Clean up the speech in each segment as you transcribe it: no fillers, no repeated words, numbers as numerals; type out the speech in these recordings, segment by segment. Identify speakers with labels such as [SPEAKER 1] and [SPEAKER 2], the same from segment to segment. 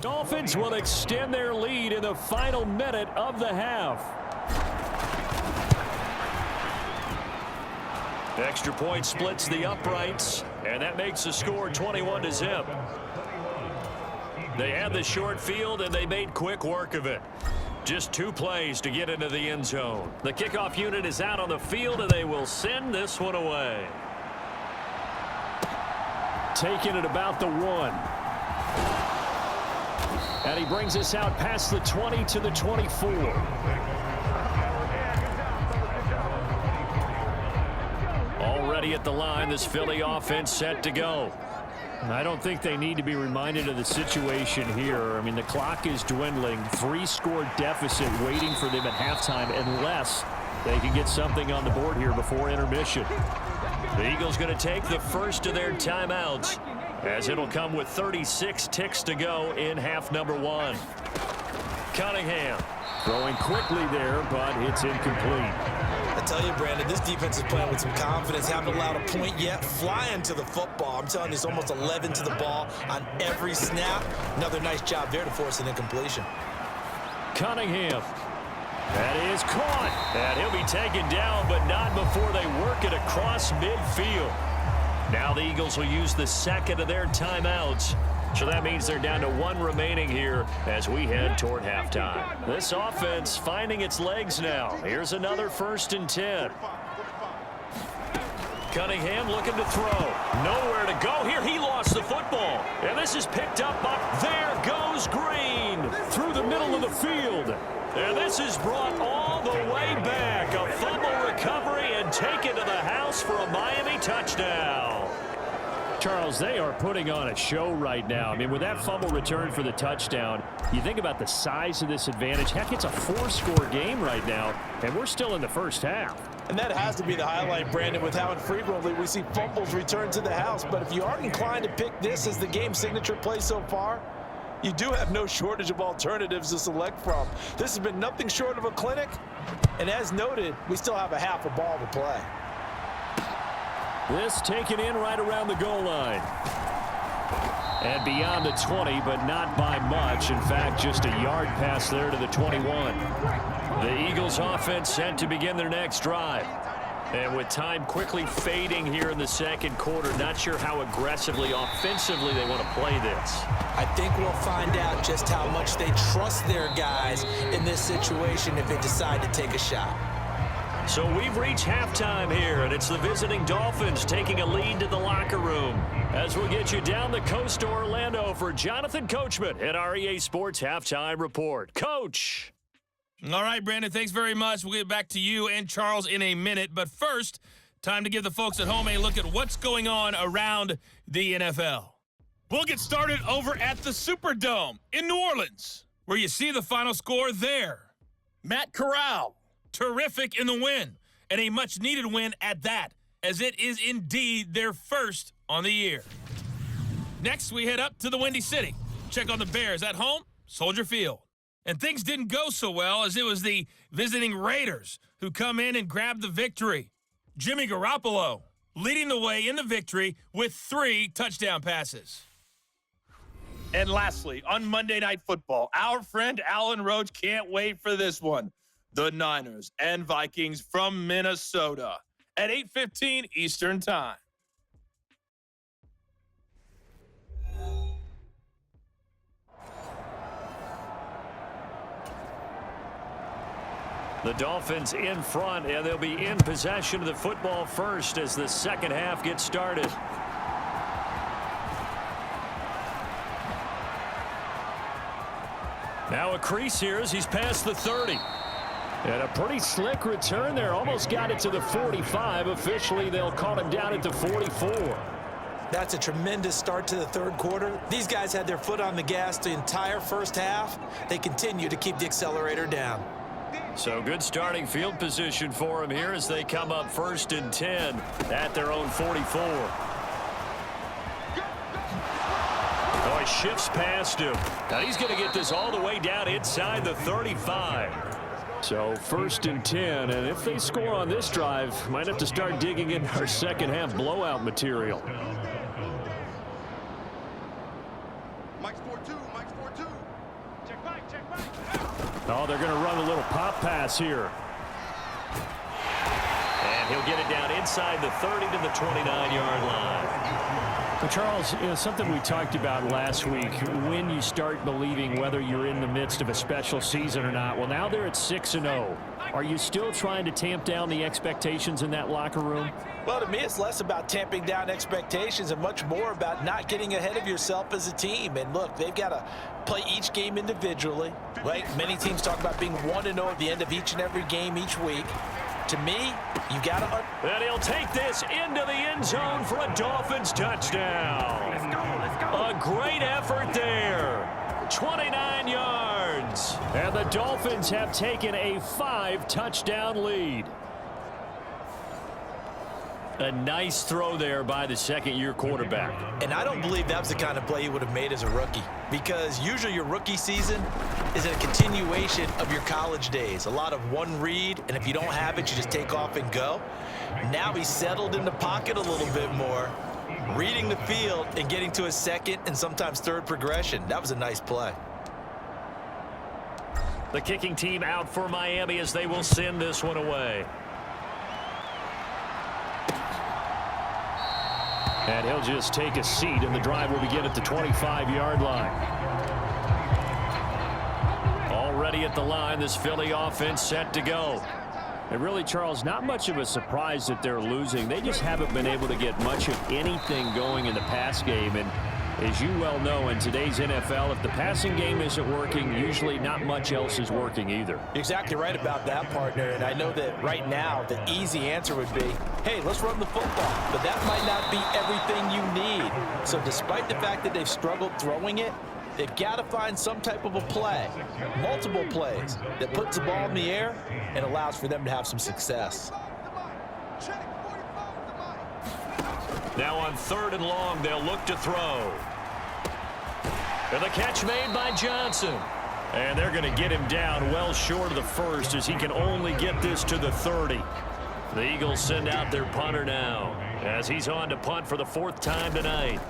[SPEAKER 1] Dolphins will extend their lead in the final minute of the half. Extra point splits the uprights, and that makes the score 21-0. They had the short field, and they made quick work of it. Just 2 plays to get into the end zone. The kickoff unit is out on the field, and they will send this one away. Taking it about the 1. And he brings us out past the 20 to the 24. Already at the line, this Philly offense set to go. I don't think they need to be reminded of the situation here. I mean, the clock is dwindling. 3-score deficit waiting for them at halftime unless they can get something on the board here before intermission. The Eagles going to take the first of their timeouts, as it'll come with 36 ticks to go in half number 1. Cunningham throwing quickly there, but it's incomplete.
[SPEAKER 2] I tell you, Brandon, this defense is playing with some confidence. Haven't allowed a point yet. Flying to the football. I'm telling you, it's almost 11 to the ball on every snap. Another nice job there to force an incompletion.
[SPEAKER 1] Cunningham. That is caught. And he'll be taken down, but not before they work it across midfield. Now the Eagles will use the second of their timeouts. So that means they're down to 1 remaining here as we head toward halftime. This offense finding its legs now. Here's another 1st and 10. Cunningham looking to throw. Nowhere to go here. He lost the football. And this is picked up by, there goes Green through the middle of the field. And this is brought all the way back. A fumble recovery and taken to the house for a Miami touchdown. Charles, they are putting on a show right now. I mean, with that fumble return for the touchdown, you think about the size of this advantage. Heck, it's a 4-score game right now, and we're still in the first half.
[SPEAKER 2] And that has to be the highlight, Brandon, with how infrequently we see fumbles return to the house. But if you aren't inclined to pick this as the game signature play so far, you do have no shortage of alternatives to select from. This has been nothing short of a clinic. And as noted, we still have a half a ball to play.
[SPEAKER 1] This taken in right around the goal line. And beyond the 20, but not by much. In fact, just a yard pass there to the 21. The Eagles offense set to begin their next drive. And with time quickly fading here in the second quarter, not sure how aggressively, offensively they want to play this.
[SPEAKER 2] I think we'll find out just how much they trust their guys in this situation if they decide to take a shot.
[SPEAKER 1] So we've reached halftime here, and it's the visiting Dolphins taking a lead to the locker room. As we'll get you down the coast to Orlando for Jonathan Coachman at our EA Sports Halftime Report. Coach.
[SPEAKER 3] All right, Brandon, thanks very much. We'll get back to you and Charles in a minute. But first, time to give the folks at home a look at what's going on around the NFL. We'll get started over at the Superdome in New Orleans, where you see the final score there. Matt Corral, terrific in the win, and a much-needed win at that, as it is indeed their first on the year. Next, we head up to the Windy City. Check on the Bears at home, Soldier Field. And things didn't go so well, as it was the visiting Raiders who come in and grab the victory. Jimmy Garoppolo leading the way in the victory with 3 touchdown passes.
[SPEAKER 4] And lastly, on Monday Night Football, our friend Alan Roach can't wait for this one. The Niners and Vikings from Minnesota at 8:15 Eastern Time.
[SPEAKER 1] The Dolphins in front, and they'll be in possession of the football first as the second half gets started. Now a crease here as he's past the 30. And a pretty slick return there. Almost got it to the 45. Officially, they'll call him down at the 44.
[SPEAKER 2] That's a tremendous start to the third quarter. These guys had their foot on the gas the entire first half. They continue to keep the accelerator down.
[SPEAKER 1] So good starting field position for him here as they come up 1st and 10 at their own 44. Oh, he shifts past him. Now he's going to get this all the way down inside the 35. So 1st and 10, and if they score on this drive, might have to start digging in our second half blowout material.
[SPEAKER 5] Mike's 4-2, Mike's 4-2.
[SPEAKER 1] Oh, they're going to run a little pop pass here. And he'll get it down inside the 30 to the 29-yard line. Well, Charles, something we talked about last week, when you start believing whether you're in the midst of a special season or not. Well, now they're at 6-0. Are you still trying to tamp down the expectations in that locker room?
[SPEAKER 2] Well, to me, it's less about tamping down expectations and much more about not getting ahead of yourself as a team. And look, they've got to play each game individually. Right? Many teams talk about being 1-0 at the end of each and every game each week. To me, you got to...
[SPEAKER 1] And he'll take this into the end zone for a Dolphins touchdown. Let's go. A great effort there. 29 yards. And the Dolphins have taken a 5-touchdown lead. A nice throw there by the second-year quarterback.
[SPEAKER 2] And I don't believe that was the kind of play he would have made as a rookie, because usually your rookie season is a continuation of your college days. A lot of one read, and if you don't have it, you just take off and go. Now he's settled in the pocket a little bit more, reading the field and getting to a second and sometimes third progression. That was a nice play.
[SPEAKER 1] The kicking team out for Miami as they will send this one away. And he'll just take a seat, and the drive will begin at the 25-yard line. Already at the line, this Philly offense set to go. And really, Charles, not much of a surprise that they're losing. They just haven't been able to get much of anything going in the pass game. And as you well know, in today's NFL, if the passing game isn't working, usually not much else is working either.
[SPEAKER 2] You're exactly right about that, partner. And I know that right now the easy answer would be, hey, let's run the football. But that might not be everything you need. So despite the fact that they've struggled throwing it, they've got to find some type of a play, multiple plays, that puts the ball in the air and allows for them to have some success.
[SPEAKER 1] Now on 3rd and long, they'll look to throw. And the catch made by Johnson. And they're going to get him down well short of the first, as he can only get this to the 30. The Eagles send out their punter now, as he's on to punt for the 4th time tonight.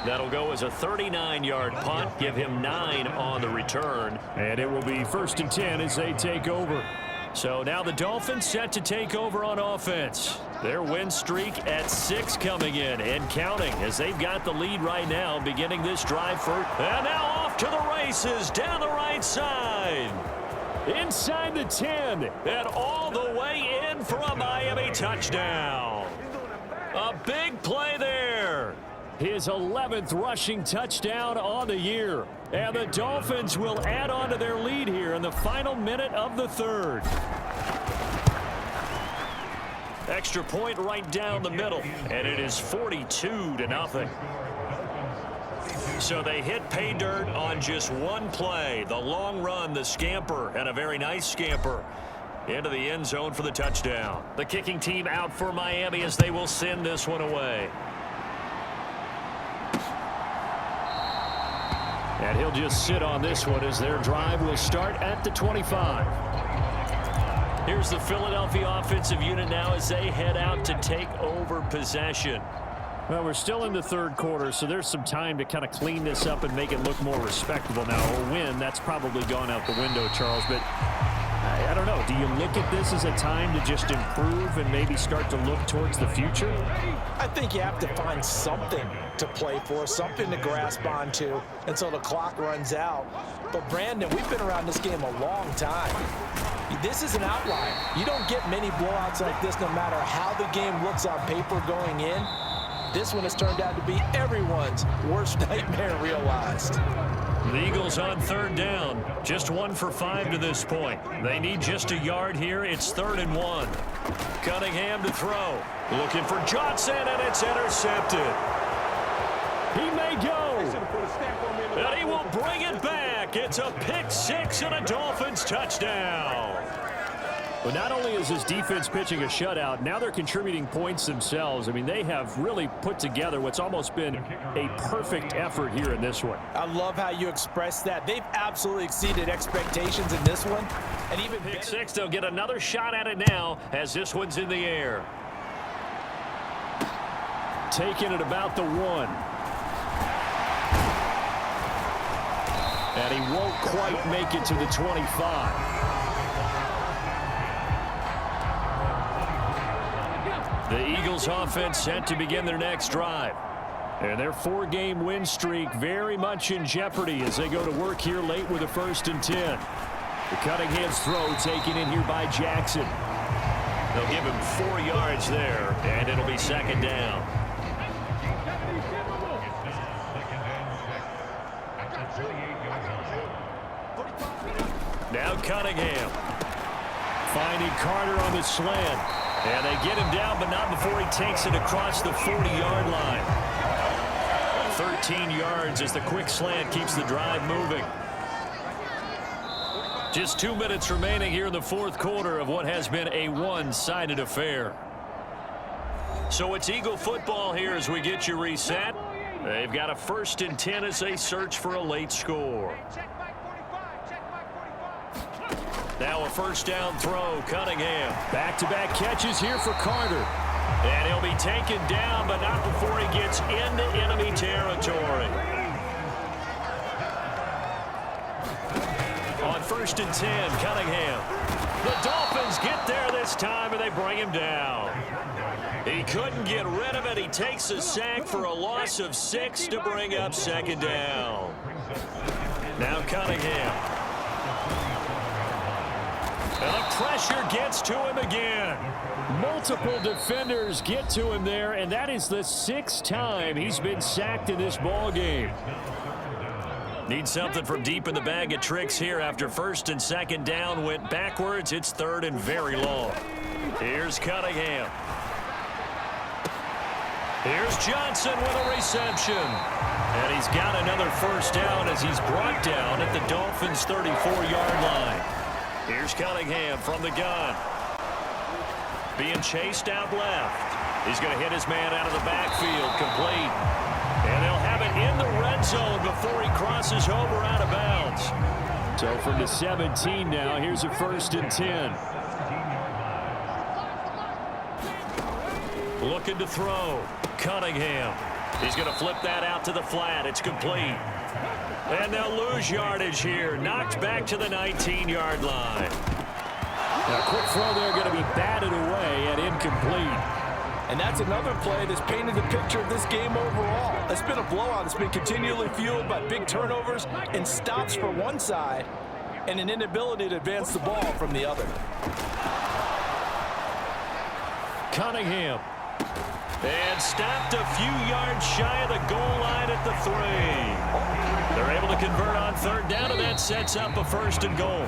[SPEAKER 1] That'll go as a 39-yard punt, give him 9 on the return. And it will be 1st and 10 as they take over. So now the Dolphins set to take over on offense. Their win streak at 6 coming in and counting, as they've got the lead right now, beginning this drive for... And now off to the races down the right side. Inside the 10 and all the way in for a Miami touchdown. A big play there. His 11th rushing touchdown on the year. And the Dolphins will add on to their lead here in the final minute of the 3rd. Extra point right down the middle. And it is 42-0. So they hit pay dirt on just one play. The long run, the scamper, and a very nice scamper into the end zone for the touchdown. The kicking team out for Miami as they will send this one away. And he'll just sit on this one as their drive will start at the 25. Here's the Philadelphia offensive unit now as they head out to take over possession. Well, we're still in the 3rd quarter, so there's some time to kind of clean this up and make it look more respectable now. A win, that's probably gone out the window, Charles, but I don't know. Do you look at this as a time to just improve and maybe start to look towards the future?
[SPEAKER 2] I think you have to find something to play for, something to grasp onto until the clock runs out. But, Brandon, we've been around this game a long time. This is an outlier. You don't get many blowouts like this no matter how the game looks on paper going in. This one has turned out to be everyone's worst nightmare realized.
[SPEAKER 1] The Eagles on 3rd down. Just 1 for 5 to this point. They need just a yard here. It's 3rd and 1. Cunningham to throw. Looking for Johnson, and it's intercepted. He may go. And he will bring it back. It's a pick 6 and a Dolphins touchdown. But not only is his defense pitching a shutout, now they're contributing points themselves. I mean, they have really put together what's almost been a perfect effort here in this one.
[SPEAKER 2] I love how you express that. They've absolutely exceeded expectations in this one. And even
[SPEAKER 1] pick 6, they'll get another shot at it now as this one's in the air. taken at about the 1. And he won't quite make it to the 25. The Eagles offense set to begin their next drive. And their 4-game win streak very much in jeopardy as they go to work here late with a 1st and 10. The Cunningham's throw taken in here by Jackson. They'll give him 4 yards there, and it'll be 2nd down. Now Cunningham finding Carter on the slant. And they get him down, but not before he takes it across the 40-yard line. 13 yards as the quick slant keeps the drive moving. Just 2 minutes remaining here in the 4th quarter of what has been a one-sided affair. So it's Eagle football here as we get you reset. They've got a 1st and 10 as they search for a late score. Now a 1st down throw, Cunningham. Back-to-back catches here for Carter. And he'll be taken down, but not before he gets into enemy territory. On 1st and 10, Cunningham. The Dolphins get there this time, and they bring him down. He couldn't get rid of it. He takes a sack for a loss of 6 to bring up 2nd down. Now Cunningham. And the pressure gets to him again. Multiple defenders get to him there, and that is the 6th time he's been sacked in this ball game. Need something from deep in the bag of tricks here after 1st and 2nd down went backwards. It's 3rd and very long. Here's Cunningham. Here's Johnson with a reception. And he's got another 1st down as he's brought down at the Dolphins' 34-yard line. Here's Cunningham from the gun. Being chased out left. He's going to hit his man out of the backfield, complete. And they'll have it in the red zone before he crosses over out of bounds. So from the 17 now, here's a 1st and 10. Looking to throw. Cunningham. He's going to flip that out to the flat. It's complete. And they'll lose yardage here. Knocked back to the 19-yard line. Now, a quick throw there going to be batted away and incomplete.
[SPEAKER 2] And that's another play that's painted the picture of this game overall. It's been a blowout. It's been continually fueled by big turnovers and stops for one side and an inability to advance the ball from the other.
[SPEAKER 1] Cunningham. And stopped a few yards shy of the goal line at the 3. They're able to convert on 3rd down, and that sets up a 1st and goal.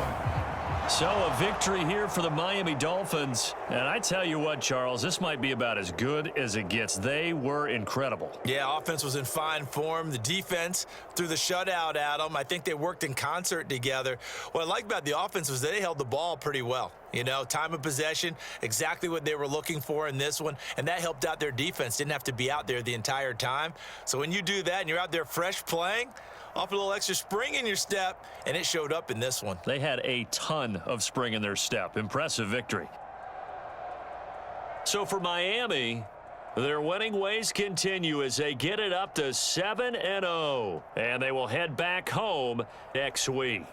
[SPEAKER 1] So a victory here for the Miami Dolphins. And I tell you what, Charles, this might be about as good as it gets. They were incredible.
[SPEAKER 2] Yeah, offense was in fine form. The defense threw the shutout at them. I think they worked in concert together. What I like about the offense was they held the ball pretty well. You know, time of possession, exactly what they were looking for in this one, and that helped out their defense. Didn't have to be out there the entire time. So when you do that and you're out there fresh playing, off a little extra spring in your step, and it showed up in this one.
[SPEAKER 1] They had a ton of spring in their step. Impressive victory. So for Miami, their winning ways continue as they get it up to 7-0, and they will head back home next week.